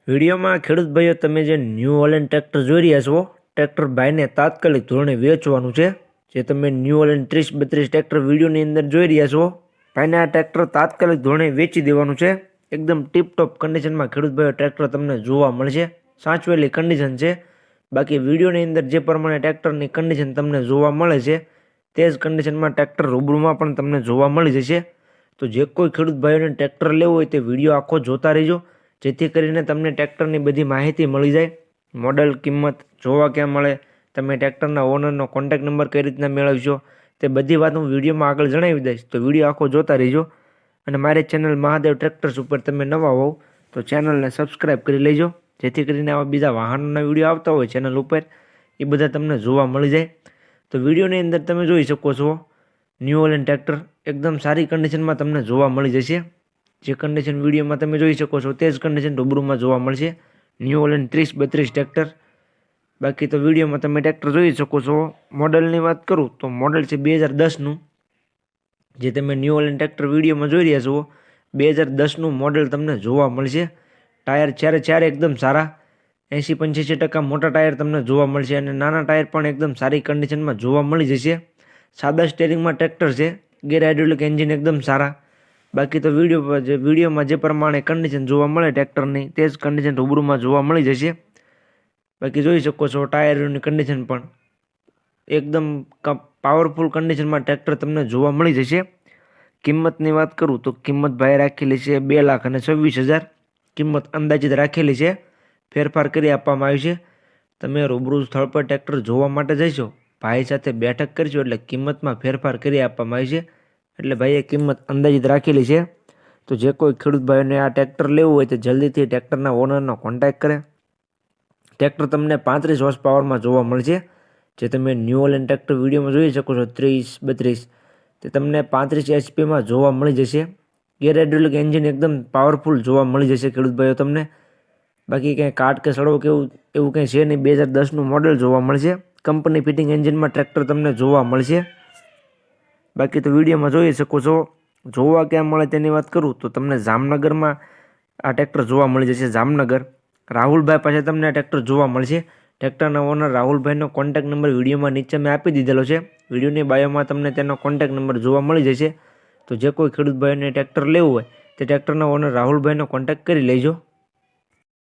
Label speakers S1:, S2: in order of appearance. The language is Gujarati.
S1: વિડીયોમાં ખેડૂત ભાઈઓ તમે જે ન્યૂ હોલેન્ડ ટ્રેક્ટર જોઈ રહ્યા છો, ટ્રેક્ટર ભાઈને તાત્કાલિક ધોરણે વેચવાનું છે. જે તમે ન્યૂ હોલેન્ડ 30-32 ટ્રેક્ટર વિડીયોની અંદર જોઈ રહ્યા છો, ભાઈને આ ટ્રેક્ટર તાત્કાલિક ધોરણે વેચી દેવાનું છે. એકદમ ટીપટોપ કન્ડિશનમાં ખેડૂત ભાઈઓ ટ્રેક્ટર તમને જોવા મળશે. સાચવેલી કન્ડિશન છે. બાકી વિડીયોની અંદર જે પ્રમાણે ટ્રેક્ટરની કન્ડિશન તમને જોવા મળે છે તે જ કન્ડિશનમાં ટ્રેક્ટર રૂબરૂમાં પણ તમને જોવા મળી જશે. તો જે કોઈ ખેડૂત ભાઈઓને ટ્રેક્ટર લેવું હોય તે વિડીયો આખો જોતા રહેજો, જેથી કરીને તમને ટ્રેક્ટરની બધી માહિતી મળી જાય. મોડલ, કિંમત, જોવા ક્યાં મળે, તમે ટ્રેક્ટરના ઓનરનો કોન્ટેક્ટ નંબર કઈ રીતના મેળવશો, તે બધી વાત હું વિડીયોમાં આગળ જણાવી દઈશ. તો વિડીયો આખો જોતા રહેજો. અને મારી ચેનલ મહાદેવ ટ્રેક્ટર્સ ઉપર તમે નવા હોવ તો ચેનલને સબસ્ક્રાઈબ કરી લેજો, જેથી કરીને આવા બીજા વાહનોના વિડીયો આવતા હોય ચેનલ ઉપર એ બધા તમને જોવા મળી જાય. તો વિડીયોની અંદર તમે જોઈ શકો છો ન્યૂ હોલેન્ડ ટ્રેક્ટર એકદમ સારી કન્ડિશનમાં તમને જોવા મળી જશે. જે કન્ડિશન વિડીયોમાં તમે જોઈ શકો છો તે જ કન્ડિશન રૂબરૂમાં જોવા મળશે. New Holland 30-32 tractor. બાકી તો વિડીયોમાં તમે ટ્રેક્ટર જોઈ શકો છો. મોડલની વાત કરું તો મોડલ છે 2010નું. જે તમે ન્યૂ હોલેન્ડ ટ્રેક્ટર વિડીયોમાં જોઈ રહ્યા છો 2010નું મોડલ તમને જોવા મળશે. ટાયર ચારે એકદમ સારા, 80-85% મોટા ટાયર તમને જોવા મળશે અને નાના ટાયર પણ એકદમ સારી કન્ડિશનમાં જોવા મળી જશે. સાદા સ્ટેરિંગમાં ટ્રેક્ટર છે. ગેર હાઇડ્રોલિક એન્જિન એકદમ સારા. બાકી તો વિડીયોમાં જે પ્રમાણે કન્ડિશન જોવા મળે ટ્રેક્ટરની તે જ કન્ડિશન રૂબરૂમાં જોવા મળી જશે. બાકી જોઈ શકો છો ટાયરોની કન્ડિશન પણ એકદમ પાવરફુલ કન્ડિશનમાં ટ્રેક્ટર તમને જોવા મળી જશે. કિંમતની વાત કરું તો કિંમત ભાઈ રાખેલી છે 2,26,000. કિંમત અંદાજિત રાખેલી છે, ફેરફાર કરી આપવામાં આવી છે. તમે રૂબરૂ સ્થળ પર ટ્રેક્ટર જોવા માટે જઈશો, ભાઈ સાથે બેઠક કરશો એટલે કિંમતમાં ફેરફાર કરી આપવામાં આવી છે. એટલે ભાઈએ કિંમત અંદાજિત રાખેલી છે. તો જે કોઈ ખેડૂત ભાઈઓને આ ટ્રેક્ટર લેવું હોય તો જલ્દીથી ટ્રેક્ટરના ઓનરનો કોન્ટેક્ટ કરે. ટ્રેક્ટર તમને 35 હોર્સ પાવરમાં જોવા મળશે. જે તમે ન્યૂ હોલેન્ડ ટ્રેક્ટર વિડીયોમાં જોઈ શકો છો 30-32 તે તમને 35 HP જોવા મળી જશે. ગેર હાઇડ્રોલિક એન્જિન એકદમ પાવરફુલ જોવા મળી જશે ખેડૂત ભાઈઓ તમને. બાકી કંઈ કાટ કે સડો કે એવું કંઈ છે નહીં. 2010નું મોડલ જોવા મળશે. કંપની ફિટિંગ એન્જિનમાં ટ્રેક્ટર તમને જોવા મળશે. બાકી તો વિડીયોમાં જોઈ શકો છો. જોવા ક્યાં મળે તેની વાત કરું તો તમને જામનગરમાં આ ટ્રેક્ટર જોવા મળી જશે. જામનગર રાહુલભાઈ પાસે તમને આ ટ્રેક્ટર જોવા મળશે. ટ્રેક્ટરના ઓનર રાહુલભાઈનો કોન્ટેક્ટ નંબર વિડીયોમાં નીચે મેં આપી દીધેલો છે. વિડીયોની બાયોમાં તમને તેનો કોન્ટેક્ટ નંબર જોવા મળી જશે. તો જે કોઈ ખેડૂત ભાઈને ટ્રેક્ટર લેવું હોય તે ટ્રેક્ટરના ઓનર રાહુલભાઈનો કોન્ટેક્ટ કરી લેજો.